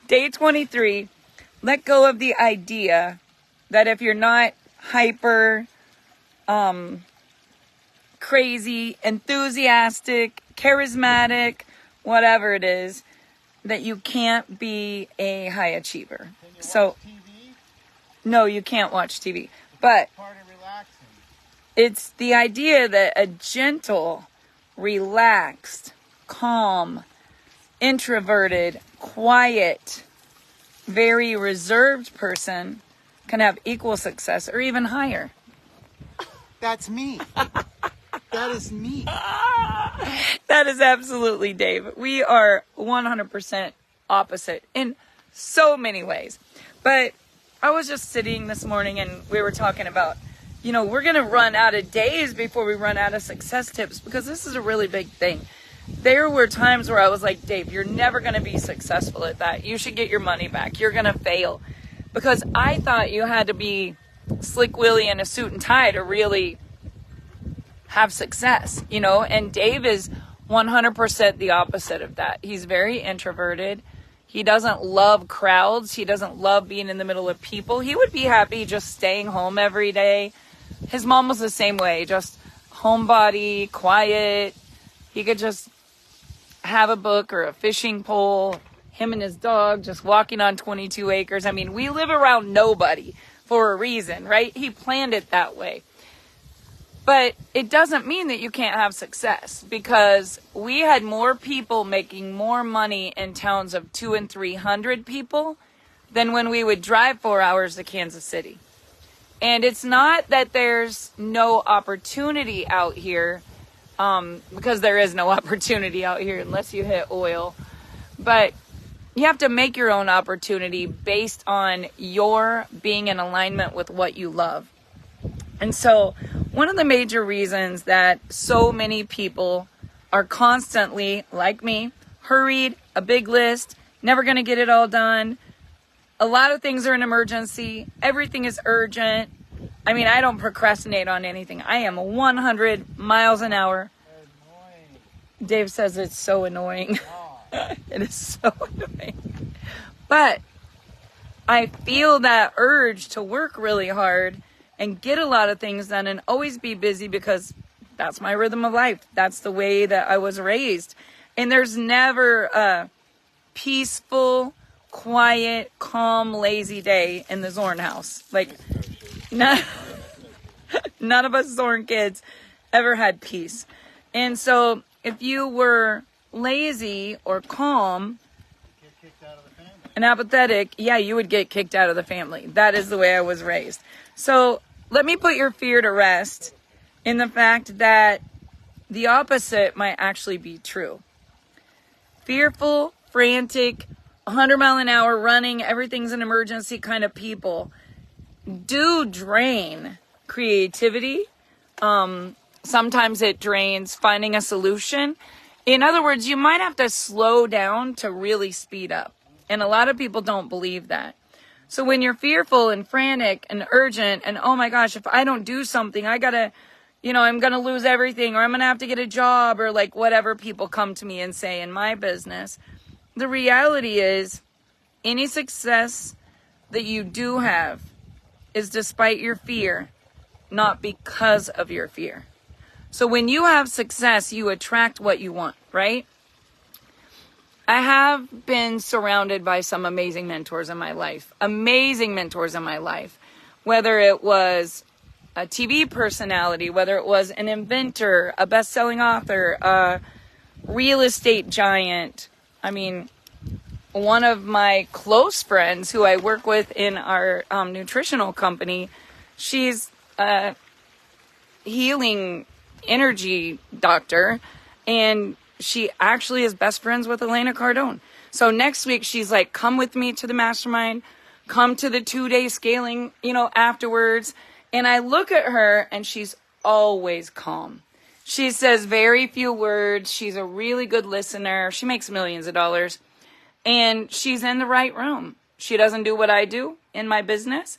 Day 23, let go of the idea that if you're not hyper, crazy, enthusiastic, charismatic, whatever it is, that you can't be a high achiever. So, TV? No, you can't watch TV. But Part of relaxing. it's the idea that a gentle, relaxed, calm, introverted, quiet, very reserved person can have equal success or even higher. That's me. That is me. That is absolutely Dave. We are 100% opposite in so many ways. But I was just sitting this morning and we were talking about, we're going to run out of days before we run out of success tips, because this is a really big thing. There were times where I was like, Dave, you're never going to be successful at that. You should get your money back. You're going to fail. Because I thought you had to be Slick Willie in a suit and tie to really have success, and Dave is 100% the opposite of that. He's very introverted. He doesn't love crowds. He doesn't love being in the middle of people. He would be happy just staying home every day. His mom was the same way, just homebody, quiet. He could just have a book or a fishing pole, him and his dog just walking on 22 acres. I mean, we live around nobody for a reason, right? He planned it that way. But it doesn't mean that you can't have success, because we had more people making more money in towns of 200 and 300 people than when we would drive 4 hours to Kansas City. And it's not that there's no opportunity out here, because there is no opportunity out here unless you hit oil. But you have to make your own opportunity based on your being in alignment with what you love. And so one of the major reasons that so many people are constantly, like me, hurried, a big list, never going to get it all done. A lot of things are an emergency. Everything is urgent. I mean, I don't procrastinate on anything. I am 100 miles an hour. Annoying. Dave says it's so annoying. It is so annoying. But I feel that urge to work really hard and get a lot of things done and always be busy, because that's my rhythm of life. That's the way that I was raised. And there's never a peaceful, quiet, calm, lazy day in the Zorn house. Like, none of us Zorn kids ever had peace. And so if you were lazy or calm Get kicked out of the family. and apathetic, you would get kicked out of the family. That is the way I was raised. So let me put your fear to rest in the fact that the opposite might actually be true. Fearful, frantic, 100 mile an hour running, everything's an emergency kind of people do drain creativity. Sometimes it drains finding a solution. In other words, you might have to slow down to really speed up. And a lot of people don't believe that. So when you're fearful and frantic and urgent and, oh my gosh, if I don't do something, I'm going to lose everything, or I'm going to have to get a job, or like whatever people come to me and say in my business. The reality is, any success that you do have is despite your fear, not because of your fear. So when you have success, you attract what you want, right? I have been surrounded by some amazing mentors in my life. Whether it was a TV personality, whether it was an inventor, a best-selling author, a real estate giant. I mean, one of my close friends who I work with in our nutritional company, she's a healing energy doctor, and she actually is best friends with Elena Cardone. So next week, she's like, come with me to the mastermind, come to the 2-day scaling, afterwards. And I look at her and she's always calm. She says very few words. She's a really good listener. She makes millions of dollars. And she's in the right room. She doesn't do what I do in my business.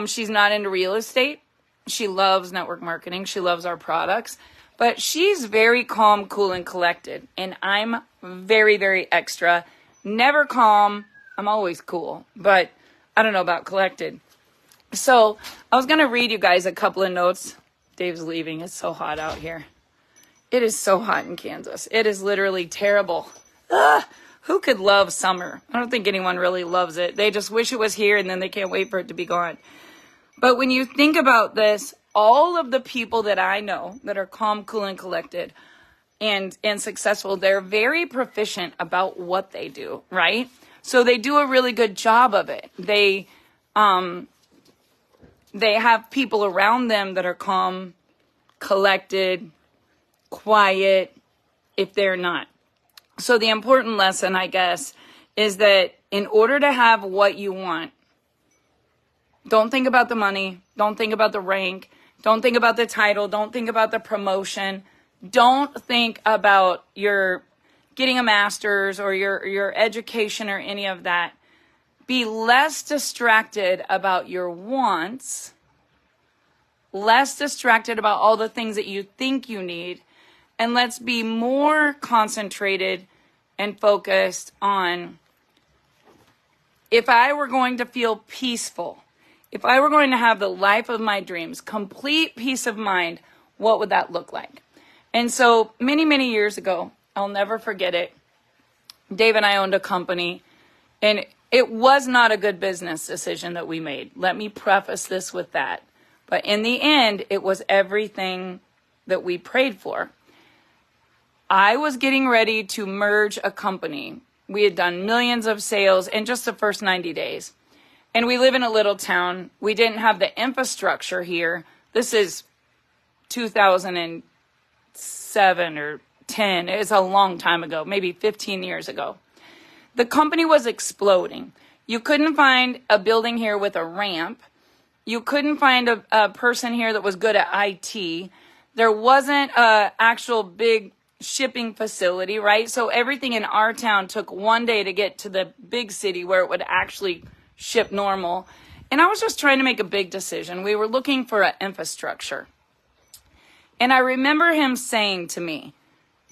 She's not into real estate. She loves network marketing. She loves our products. But she's very calm, cool, and collected. And I'm very, very extra. Never calm, I'm always cool, but I don't know about collected. So I was going to read you guys a couple of notes. Dave's leaving. It's so hot out here. It is so hot in Kansas. It is literally terrible. Ugh. Who could love summer? I don't think anyone really loves it. They just wish it was here and then they can't wait for it to be gone. But when you think about this, all of the people that I know that are calm, cool, and collected and successful, they're very proficient about what they do, right? So they do a really good job of it. They have people around them that are calm, collected, quiet, if they're not. So the important lesson, I guess, is that in order to have what you want, don't think about the money, don't think about the rank, don't think about the title, don't think about the promotion, don't think about your getting a master's or your education or any of that. Be less distracted about your wants, less distracted about all the things that you think you need, and let's be more concentrated and focused on, if I were going to feel peaceful, if I were going to have the life of my dreams, complete peace of mind, what would that look like? And so many, many years ago, I'll never forget it, Dave and I owned a company, and it was not a good business decision that we made. Let me preface this with that. But in the end, it was everything that we prayed for. I was getting ready to merge a company. We had done millions of sales in just the first 90 days. And we live in a little town. We didn't have the infrastructure here. This is 2007 or 10. It's a long time ago, maybe 15 years ago. The company was exploding. You couldn't find a building here with a ramp. You couldn't find a person here that was good at IT. There wasn't an actual big shipping facility, right? So everything in our town took one day to get to the big city where it would actually ship normal. And I was just trying to make a big decision. We were looking for an infrastructure. And I remember him saying to me,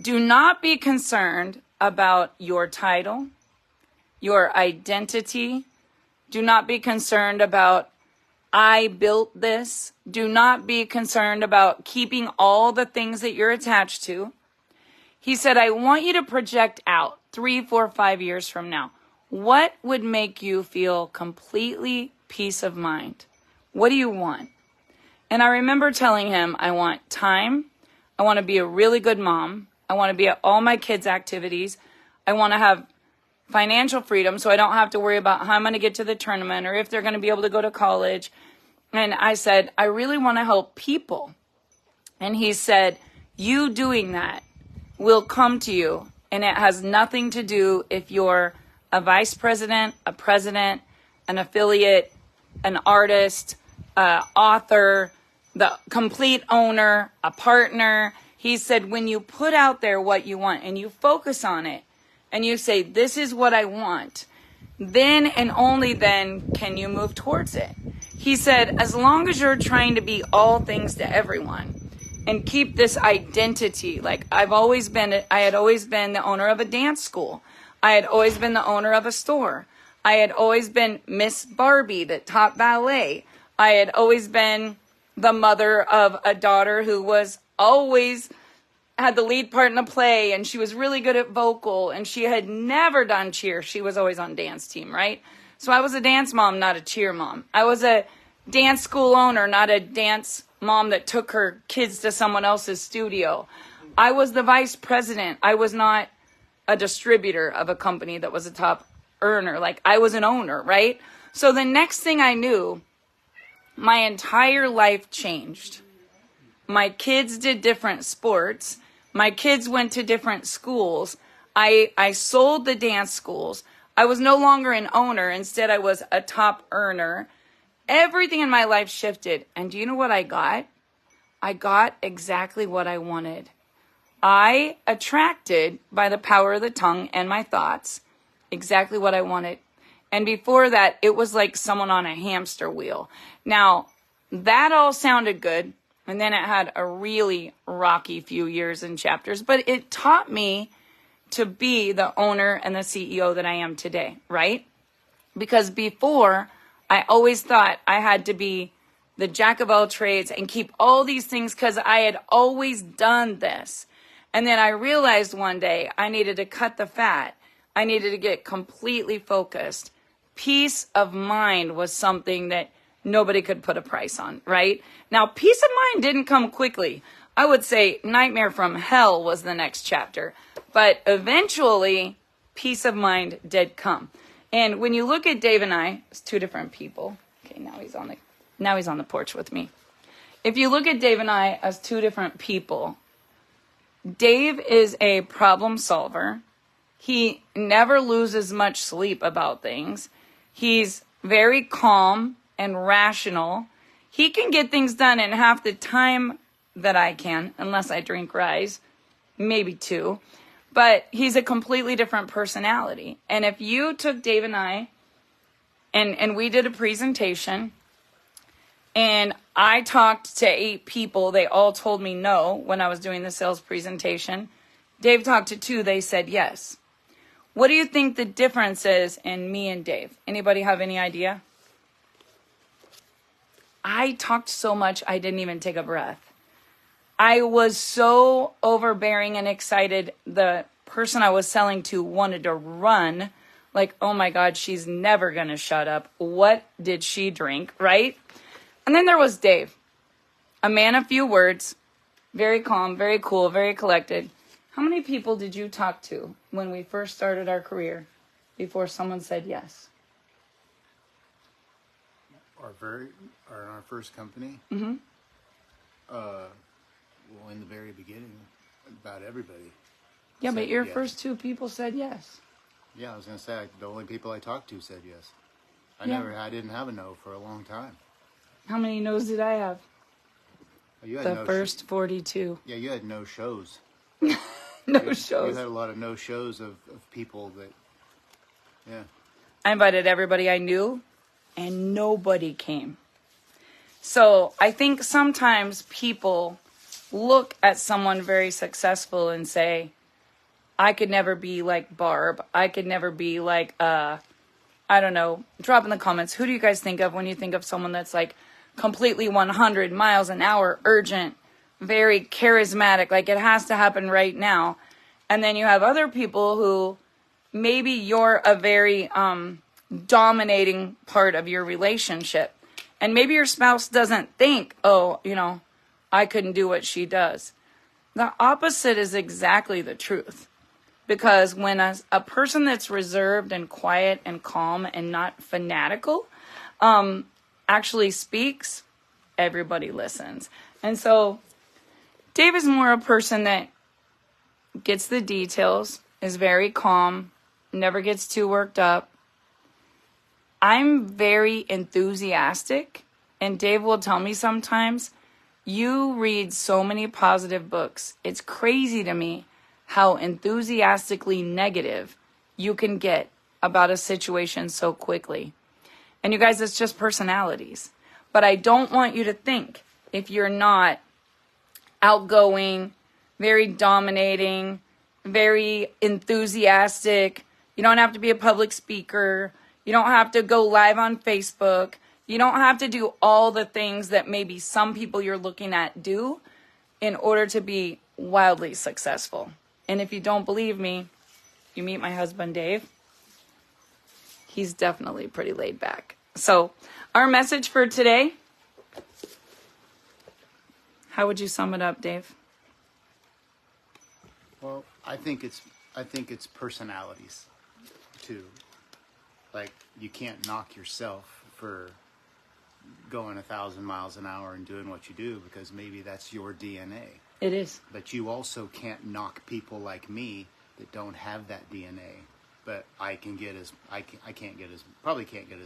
do not be concerned about your title, your identity. Do not be concerned about, I built this. Do not be concerned about keeping all the things that you're attached to. He said, I want you to project out 3, 4, 5 years from now. What would make you feel completely peace of mind? What do you want? And I remember telling him, I want time. I want to be a really good mom. I want to be at all my kids' activities. I want to have financial freedom so I don't have to worry about how I'm going to get to the tournament or if they're going to be able to go to college. And I said, I really want to help people. And he said, you doing that will come to you. And it has nothing to do if you're a vice president, a president, an affiliate, an artist, author, the complete owner, a partner. He said, when you put out there what you want and you focus on it and you say, this is what I want, then and only then can you move towards it. He said, as long as you're trying to be all things to everyone and keep this identity, like I had always been the owner of a dance school. I had always been the owner of a store. I had always been Miss Barbie that taught ballet. I had always been the mother of a daughter who was always had the lead part in a play, and she was really good at vocal, and she had never done cheer. She was always on dance team, right? So I was a dance mom, not a cheer mom. I was a dance school owner, not a dance mom that took her kids to someone else's studio. I was the vice president. I was not a distributor of a company that was a top earner. Like, I was an owner, right? So the next thing I knew, my entire life changed. My kids did different sports. My kids went to different schools. I sold the dance schools. I was no longer an owner. Instead, I was a top earner. Everything in my life shifted. And do you know what I got? I got exactly what I wanted. I attracted, by the power of the tongue and my thoughts, exactly what I wanted. And before that, it was like someone on a hamster wheel. Now, that all sounded good. And then it had a really rocky few years and chapters. But it taught me to be the owner and the CEO that I am today, right? Because before, I always thought I had to be the jack of all trades and keep all these things because I had always done this. And then I realized one day I needed to cut the fat. I needed to get completely focused. Peace of mind was something that nobody could put a price on, right? Now, peace of mind didn't come quickly. I would say Nightmare from Hell was the next chapter. But eventually, peace of mind did come. And when you look at Dave and I, it's two different people. Okay, now he's on the porch with me. If you look at Dave and I as two different people, Dave is a problem solver. He never loses much sleep about things. He's very calm and rational. He can get things done in half the time that I can, unless I drink rye, maybe 2. But he's a completely different personality. And if you took Dave and I, and we did a presentation, and I talked to 8 people, they all told me no when I was doing the sales presentation. Dave talked to 2, they said yes. What do you think the difference is in me and Dave? Anybody have any idea? I talked so much, I didn't even take a breath. I was so overbearing and excited. The person I was selling to wanted to run. Like, oh my God, she's never going to shut up. What did she drink, right? And then there was Dave, a man of few words, very calm, very cool, very collected. How many people did you talk to when we first started our career before someone said yes? In our first company. Well, in the very beginning, about everybody. Yeah, but your yes. first 2 people said yes. Yeah, I was gonna say the only people I talked to said yes. Yeah. I didn't have a no for a long time. How many no's did I have? You had The no first 42. Yeah, you had no shows. No shows. You had a lot of no shows of people that. Yeah. I invited everybody I knew, and nobody came. So I think sometimes people look at someone very successful and say, I could never be like Barb. I could never be like, I don't know. Drop in the comments. Who do you guys think of when you think of someone that's like completely 100 miles an hour, urgent, very charismatic, like it has to happen right now? And then you have other people who maybe you're a very dominating part of your relationship. And maybe your spouse doesn't think, oh, I couldn't do what she does. The opposite is exactly the truth. Because when a person that's reserved and quiet and calm and not fanatical actually speaks, everybody listens. And so Dave is more a person that gets the details, is very calm, never gets too worked up. I'm very enthusiastic, and Dave will tell me sometimes, you read so many positive books. It's crazy to me how enthusiastically negative you can get about a situation so quickly. And you guys, it's just personalities. But I don't want you to think, if you're not outgoing, very dominating, very enthusiastic, you don't have to be a public speaker, you don't have to go live on Facebook, you don't have to do all the things that maybe some people you're looking at do in order to be wildly successful. And if you don't believe me, you meet my husband, Dave. He's definitely pretty laid back. So our message for today, how would you sum it up, Dave? Well, I think it's personalities too. Like, you can't knock yourself for going 1,000 miles an hour and doing what you do, because maybe that's your DNA. It is. But you also can't knock people like me that don't have that DNA. But I can't get as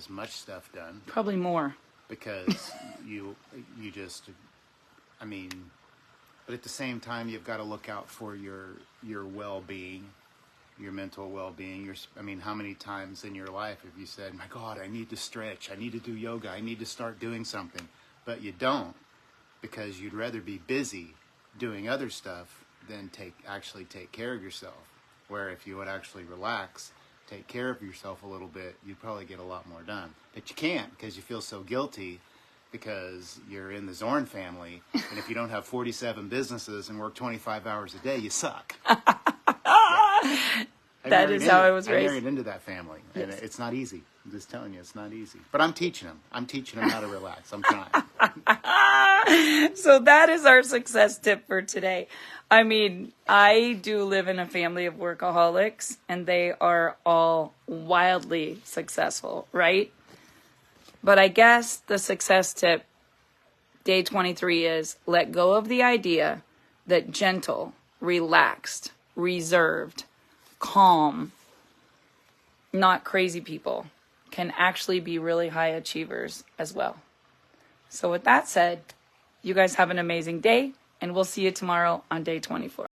much stuff done. Probably more. Because you just, but at the same time, you've got to look out for your well-being, your mental well-being. How many times in your life have you said, my God, I need to stretch, I need to do yoga, I need to start doing something, but you don't, because you'd rather be busy doing other stuff than actually take care of yourself. Where if you would actually relax, take care of yourself a little bit, you'd probably get a lot more done. But you can't because you feel so guilty because you're in the Zorn family. And if you don't have 47 businesses and work 25 hours a day, you suck. That is how I was raised. I married into that family, and it's not easy. I'm just telling you, it's not easy. But I'm teaching them. I'm teaching them how to relax. I'm trying. So that is our success tip for today. I mean, I do live in a family of workaholics, and they are all wildly successful, right? But I guess the success tip, day 23, is let go of the idea that gentle, relaxed, reserved, calm, not crazy people can actually be really high achievers as well. So with that said, you guys have an amazing day, and we'll see you tomorrow on day 24.